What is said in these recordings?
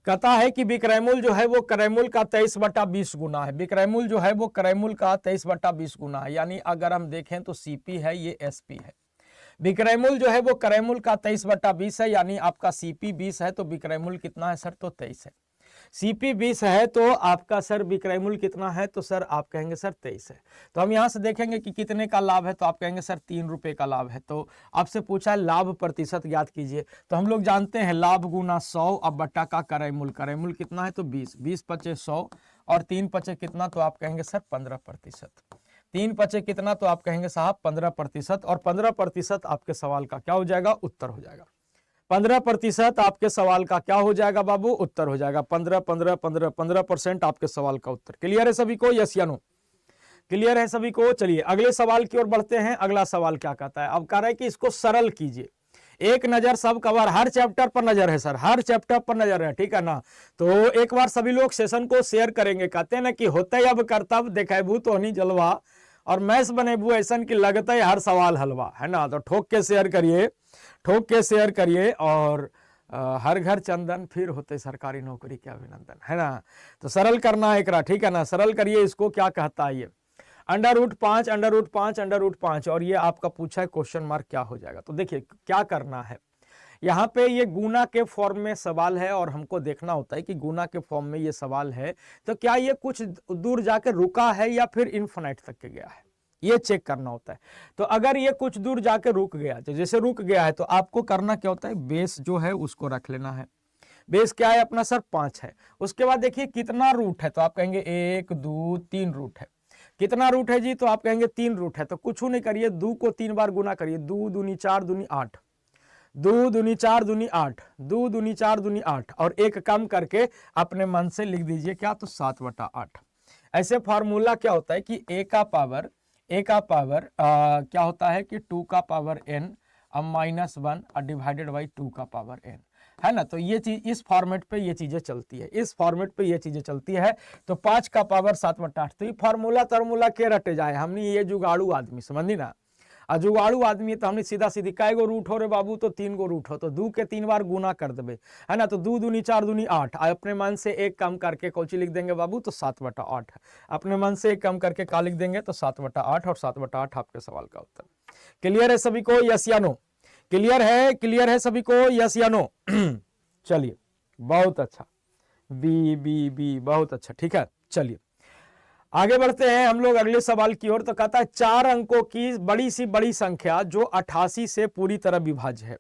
कहता है कि विक्रयमूल्य जो है वो क्रयमूल्य का 23/20 गुना है। विक्रयमूल्य जो है वो क्रयमूल्य का 23/20 गुना है, यानी अगर हम देखें तो सीपी है, ये एसपी है। विक्रयमूल्य जो है वो क्रयमूल्य का 23/20 है, यानी आपका सीपी 20 है तो विक्रयमूल्य कितना है सर, तो 23 है। सीपी 20 है तो आपका सर विक्रयमूल्य कितना है, तो सर आप कहेंगे सर 23 है। तो हम यहां से देखेंगे कि कितने का लाभ है, तो आप कहेंगे सर 3 रुपए का लाभ है। तो आपसे पूछा है लाभ प्रतिशत ज्ञात कीजिए, तो हम लोग जानते हैं लाभ गुना 100 अब बट्टा का क्रयमूल्य। क्रयमूल्य कितना है, तो 20, 20 पचे 100 और 3 पचे कितना, तो आप कहेंगे सर 15%। 3 पचे कितना, तो आप कहेंगे साहब 15%, और 15% आपके सवाल का क्या हो जाएगा, उत्तर हो जाएगा। 15% आपके सवाल का क्या हो जाएगा बाबू, उत्तर हो जाएगा। 15% आपके सवाल का उत्तर। क्लियर है सभी को, यस या नो? क्लियर है सभी को? चलिए अगले सवाल की ओर बढ़ते हैं। अगला सवाल क्या कहता है, अब कह रहा है कि इसको सरल कीजिए। एक नजर सब कवर, हर चैप्टर पर नजर है सर, हर चैप्टर पर नजर है, ठीक है ना? तो एक बार सभी लोग सेशन को शेयर करेंगे। कहते हैं ना कि होते अब कर्तव्य देखेबू तो नहीं जलवा, और मैस बनेबू ऐसा की लगता है हर सवाल हलवा, है ना? तो ठोक के शेयर करिए, ठोक के शेयर करिए। और हर घर चंदन फिर होते सरकारी नौकरी के अभिनंदन, है ना? तो सरल करना है एकरा, ठीक है ना? सरल करिए इसको। क्या कहता है ये, √5 √5 √5, और ये आपका पूछा है क्वेश्चन मार्क क्या हो जाएगा। तो देखिए क्या करना है, यहाँ पे ये गुना के फॉर्म में सवाल है और हमको देखना होता है कि गुना के फॉर्म में ये सवाल है तो क्या ये कुछ दूर जाके रुका है या फिर इनफिनिट तक के गया है, ये चेक करना होता है। तो अगर ये कुछ दूर जाके रुक गया, तो जैसे रुक गया है तो आपको करना क्या होता है, बेस जो है उसको रख लेना है। बेस क्या है अपना सर, 5 है। उसके बाद देखिए कितना रूट है, तो आप कहेंगे 1 2 3 रूट है। कितना रूट है जी, तो आप कहेंगे 3 रूट है। तो कुछ नहीं करिए, 2 को 3 बार गुना करिए, 2 दूनी 4 दूनी 8, 2 दूनी 4 दूनी 8, 2 दूनी 4 दूनी 8, और एक कम करके अपने मन से लिख दीजिए क्या, तो 7/8। ऐसे फार्मूला क्या होता है कि a का पावर क्या होता है कि 2 का पावर n -1 डिवाइडेड बाई 2 का पावर n, है ना? तो ये चीज इस फॉर्मेट पे ये चीजें चलती है, इस फॉर्मेट पे ये चीजें चलती है। तो 5 का पावर 7/8। तो ये फार्मूला के रटे जाए, हमने ये जुगाड़ू आदमी, समझी ना? जुगाड़ू आदमी है तो हमने सीधा सीधी काय गो रूट हो रे बाबू, तो 3 गो रूट हो, तो 2 के 3 बार गुना कर देवे, है ना? तो 2 दूनी 4 दूनी 8, अपने मन से एक कम करके कौची लिख देंगे बाबू, तो 7/8। अपने मन से एक कम करके का लिख देंगे, तो 7/8, और 7/8 आपके सवाल का उत्तर। क्लियर है सभी को, यस या नो? क्लियर है सभी को, यस या नो? चलिए बहुत अच्छा, बी बहुत अच्छा, ठीक है। चलिए आगे बढ़ते हैं हम लोग अगले सवाल की ओर। तो कहता है 4 अंकों की बड़ी सी बड़ी संख्या जो 88 से पूरी तरह विभाज्य है।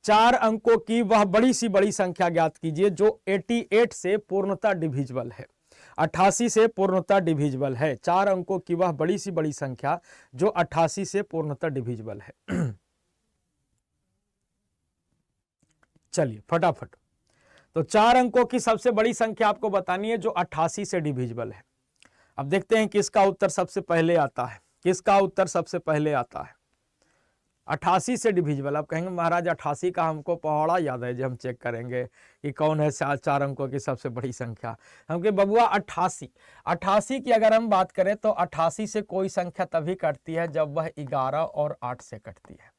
4 अंकों की वह बड़ी सी बड़ी संख्या ज्ञात कीजिए जो 88 से पूर्णतः डिविजिबल है। 88 से पूर्णतः डिविजिबल है। 4 अंकों की वह बड़ी सी बड़ी संख्या जो 88 से पूर्णतः डिविजिबल है। चलिए फटाफट, तो 4 अंकों की सबसे बड़ी संख्या आपको बतानी है जो 88 से डिविजिबल है। अब देखते हैं किसका उत्तर सबसे पहले आता है, किसका उत्तर सबसे पहले आता है। 88 से डिविजिबल। आप कहेंगे महाराज 88 का हमको पहाड़ा याद है, जब हम चेक करेंगे कि कौन है 4 अंकों की सबसे बड़ी संख्या। हम कहे बबुआ 88 की अगर हम बात करें तो 88 से कोई संख्या तभी कटती है जब वह 11 और 8 से कटती है।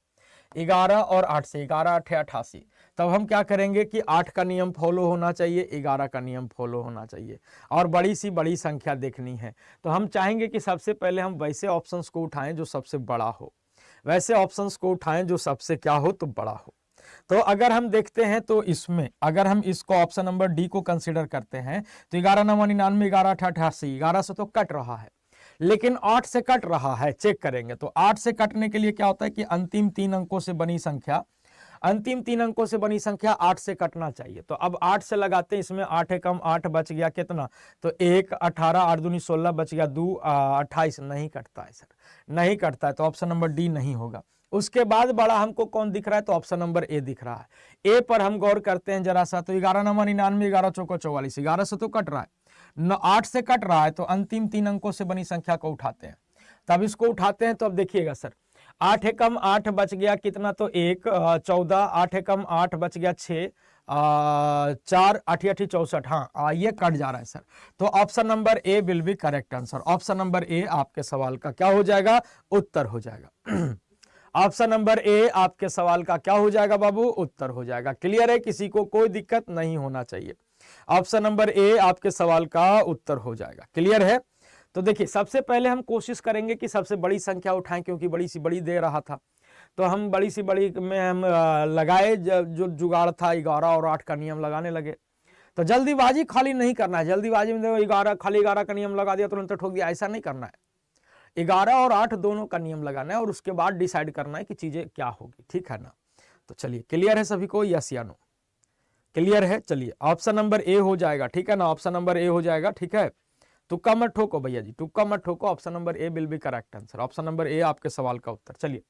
11 और 8 से, 11 8 88। तब हम क्या करेंगे कि 8 का नियम फॉलो होना चाहिए, 11 का नियम फॉलो होना चाहिए, और बड़ी सी बड़ी संख्या देखनी है। तो हम चाहेंगे कि सबसे पहले हम वैसे ऑप्शंस को उठाएं जो सबसे बड़ा हो, वैसे ऑप्शंस को उठाएं जो सबसे क्या हो, तो बड़ा हो। तो अगर हम देखते हैं तो इसमें अगर हम इसको ऑप्शन नंबर डी को कंसिडर करते हैं तो 11 9 99, 11 8 88, 11 से तो कट रहा है, लेकिन 8 से कट रहा है। चेक करेंगे तो 8 से कटने के लिए क्या होता है कि अंतिम 3 अंकों से बनी संख्या, अंतिम 3 अंकों से बनी संख्या 8 से कटना चाहिए। तो अब 8 से लगाते हैं, इसमें 8 एकम 8 बच गया कितना, तो 1 18, 8 दूनी 16 बच गया, 2 28। नहीं कटता है सर, नहीं कटता है, तो ऑप्शन नंबर डी नहीं होगा। उसके बाद बड़ा हमको कौन दिख रहा है, तो ऑप्शन नंबर ए दिख रहा है। ए पर हम गौर करते हैं जरा सा। तो 11 9 99, 11 चौको 44, 11 से तो कट रहा है, 8 से कट रहा है, तो अंतिम 3 अंकों से बनी संख्या को उठाते हैं। तब इसको उठाते हैं तो अब देखिएगा सर, 8 एकम 8 बच गया कितना, तो 1 14, 8 एकम 8 बच गया 6, 4 8 8 64। हाँ ये कट जा रहा है सर। तो option number A will be correct answer. Option number A आपके सवाल का क्या हो जाएगा, उत्तर हो जाएगा। ऑप्शन नंबर ए आपके सवाल का क्या हो जाएगा बाबू, उत्तर हो जाएगा। क्लियर है, किसी को कोई दिक्कत नहीं होना चाहिए। ऑप्शन नंबर ए आपके सवाल का उत्तर हो जाएगा। क्लियर है? तो देखिए सबसे पहले हम कोशिश करेंगे कि सबसे बड़ी संख्या उठाएं, क्योंकि बड़ी सी बड़ी दे रहा था तो हम बड़ी सी बड़ी में हम लगाए, जो जुगाड़ था 11 और 8 का नियम लगाने लगे। तो जल्दीबाजी खाली नहीं करना है, जल्दीबाजी में 11 खाली 11 का नियम लगा दिया तुरंत ठोक दिया, ऐसा नहीं करना है। 11 और 8 दोनों का नियम लगाना है और उसके बाद डिसाइड करना है कि चीजें क्या होगी, ठीक है ना। तो चलिए क्लियर है सभी को, यस या नो? क्लियर है? चलिए ऑप्शन नंबर ए हो जाएगा, ठीक है ना, ऑप्शन नंबर ए हो जाएगा, ठीक है। तुक्का मत ठोको भैया जी, तुक्का मत ठोको, option number A will be correct answer, option number A आपके सवाल का उत्तर। चलिए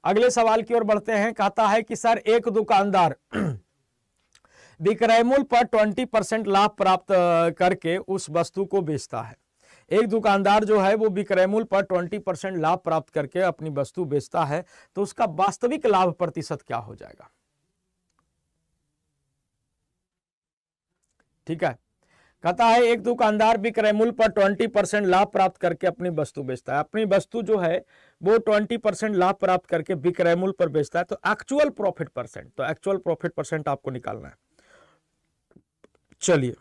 अगले सवाल की ओर बढ़ते हैं। कहता है कि सर एक दुकानदार विक्रय मूल्य पर 20% लाभ प्राप्त करके उस वस्तु को बेचता है। एक दुकानदार जो है वो विक्रय मूल्य पर 20% लाभ प्राप्त करके अपनी वस्तु बेचता है, तो उसका वास्तविक लाभ प्रतिशत क्या हो जाएगा? ठीक है, कहता है एक दुकानदार विक्रय मूल्य पर 20% लाभ प्राप्त करके अपनी वस्तु बेचता है। अपनी वस्तु जो है वो 20% लाभ प्राप्त करके विक्रय मूल्य पर बेचता है, तो एक्चुअल प्रॉफिट परसेंट, तो एक्चुअल प्रॉफिट परसेंट आपको निकालना है। चलिए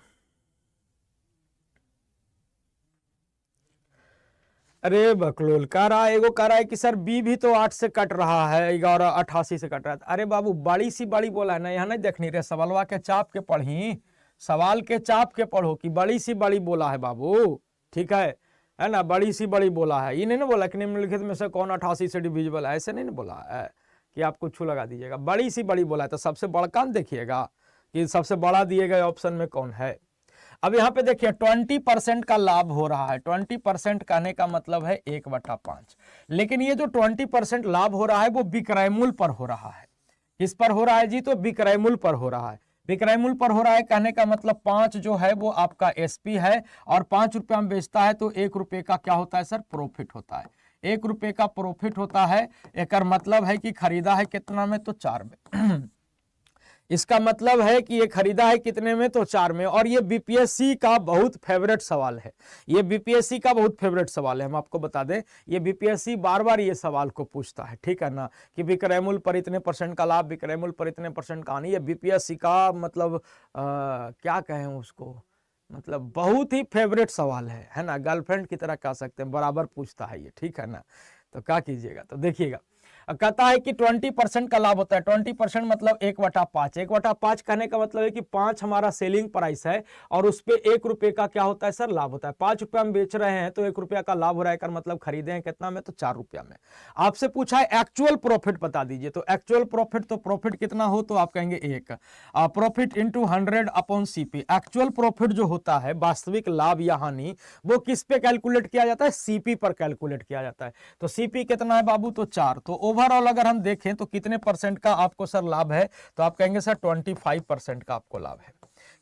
अरे बकलोल कह रहा है, एगो कह रहा है कि सर बी भी तो 8 से कट रहा है, 1188 से कट रहा है। अरे बाबू बड़ी सी बड़ी बोला है ना, यहाँ नहीं देखनी रे, सवालवा के चाप के पढ़ी, सवाल के चाप के पढ़ो कि बड़ी सी बड़ी बोला है बाबू, ठीक है ना, बड़ी सी बड़ी बोला है। ये नहीं ना बोला कि निम्नलिखित में से कौन 88 से डिविजिबल है, ऐसे नहीं ना बोला है कि आप कुछ लगा दीजिएगा, बड़ी सी बड़ी बोला है। तो सबसे बड़ा देखिएगा कि सबसे बड़ा दिए गए ऑप्शन में कौन है। अब यहाँ पे देखिए 20% का लाभ हो रहा है, 20% कहने का मतलब है 1/5, लेकिन ये जो 20% लाभ हो रहा है वो विक्रय मूल्य पर हो रहा है। किस पर हो रहा है जी? तो विक्रय मूल्य पर हो रहा है। विक्रय मूल्य पर हो रहा है कहने का मतलब 5 जो है वो आपका एसपी है और 5 रुपया में बेचता है, तो 1 रुपये का क्या होता है सर? प्रॉफिट होता है। 1 रुपये का प्रॉफिट होता है। एक मतलब है कि खरीदा है कितना में? तो 4 में। इसका मतलब है कि ये खरीदा है कितने में? तो 4 में। और ये बीपीएससी का बहुत फेवरेट सवाल है, ये बीपीएससी का बहुत फेवरेट सवाल है। हम आपको बता दें ये बीपीएससी बार बार ये सवाल को पूछता है, ठीक है ना, कि विक्रय मूल्य पर इतने % का लाभ, विक्रय मूल्य पर इतने % का हानि। ये बीपीएससी का मतलब क्या कहें उसको, मतलब बहुत ही फेवरेट सवाल है ना, गर्लफ्रेंड की तरह कह सकते हैं, बराबर पूछता है ये, ठीक है ना। तो क्या कीजिएगा, तो देखिएगा कहता है कि 20% का लाभ होता है। 20% मतलब 1/5। 1/5 कहने का मतलब है कि 5 हमारा सेलिंग प्राइस है और उस पे 1 रुपये का क्या होता है सर? लाभ होता है। 5 रुपया में बेच रहे हैं तो 1 रुपया का लाभ हो रहा है, कर मतलब खरीदे हैं कितना में? तो 4 रुपया में। आपसे पूछा है एक्चुअल प्रॉफिट बता दीजिए, तो एक्चुअल प्रॉफिट, तो प्रॉफिट कितना हो? तो आप कहेंगे 1। Profit into 100/CP। Actual profit जो होता है, वास्तविक लाभ या हानि, वो किस पे कैलकुलेट किया जाता है? सीपी पर कैलकुलेट किया जाता है। तो सीपी कितना है बाबू? तो 4। तो ओवरऑल अगर हम देखें तो कितने % का आपको सर लाभ है? तो आप कहेंगे सर 25% का आपको लाभ है।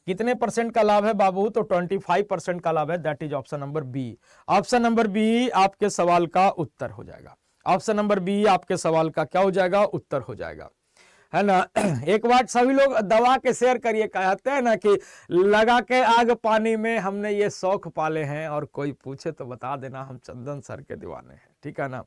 कितने % का लाभ है बाबू? तो 25% का लाभ है। That is option number B. Option number B आपके सवाल का उत्तर हो जाएगा। ऑप्शन नंबर बी आपके सवाल का क्या हो जाएगा? उत्तर हो जाएगा, है ना। एक बार सभी लोग दबा के शेयर करिए, कहते हैं ना कि लगा के आग पानी में हमने ये शौक पाले हैं, और कोई पूछे तो बता देना हम चंदन सर के दीवाने हैं, ठीक है ना।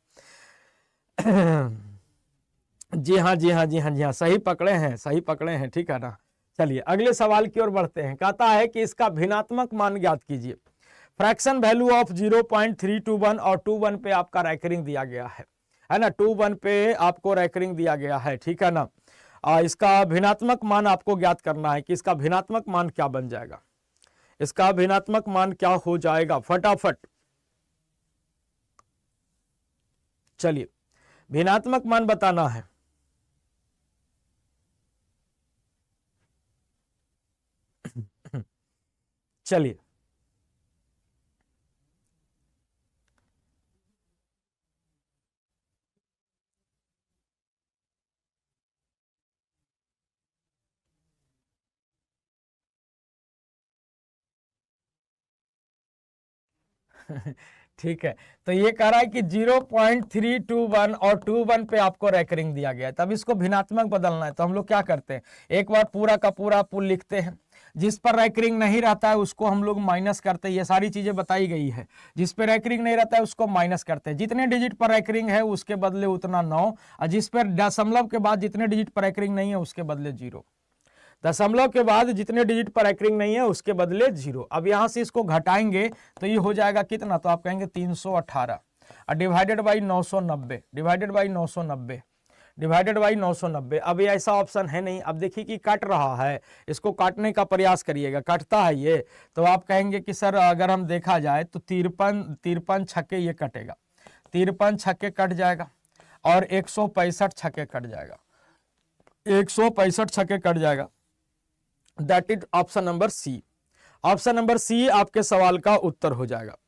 जी हाँ जी हाँ जी हाँ जी हाँ, सही पकड़े हैं, सही पकड़े हैं, ठीक है ना। चलिए अगले सवाल की ओर बढ़ते हैं। कहता है कि इसका भिन्नात्मक मान ज्ञात कीजिए। फ्रैक्शन वैल्यू ऑफ 0.321 और 21 पे आपका रैंकरिंग दिया गया है ना, 21 पे आपको रैंकरिंग दिया गया है, ठीक है ना। इसका भिन्नात्मक मान आपको ज्ञात करना है कि इसका भिन्नात्मक मान क्या बन जाएगा, इसका भिन्नात्मक मान क्या हो जाएगा, फटाफट चलिए भिन्नात्मक मान बताना है। चलिए ठीक है, तो ये कह रहा है कि 0.321 और 21 पे आपको रैंकरिंग दिया गया है, तब इसको भिन्नात्मक बदलना है। तो हम लोग क्या करते हैं, एक बार पूरा का पूरा पुल लिखते हैं, जिस पर रैंकरिंग नहीं रहता है उसको हम लोग माइनस करते हैं। ये सारी चीजें बताई गई है, जिस पर रैंकरिंग नहीं रहता है उसको माइनस करते हैं। जितने डिजिट पर रैंकरिंग है उसके बदले उतना 9, और जिस पर दशमलव के बाद जितने डिजिट पर रैंकरिंग नहीं है उसके बदले 0। दशमलव के बाद जितने डिजिट पर एक्ररिंग नहीं है उसके बदले 0। अब यहां से इसको घटाएंगे तो ये हो जाएगा कितना, तो आप कहेंगे 318 और divided by 990, divided by 990, divided by 990। अब ये ऐसा ऑप्शन है नहीं। अब देखिए कि कट रहा है, इसको काटने का प्रयास करिएगा, कटता है ये, तो आप कहेंगे कि सर अगर हम देखा जाए तो 53 छक्के ये कटेगा, 53 छक्के कट जाएगा और 165 छक्के कट जाएगा, 165 छक्के कट जाएगा। That is option number C. Option number C आपके सवाल का उत्तर हो जाएगा।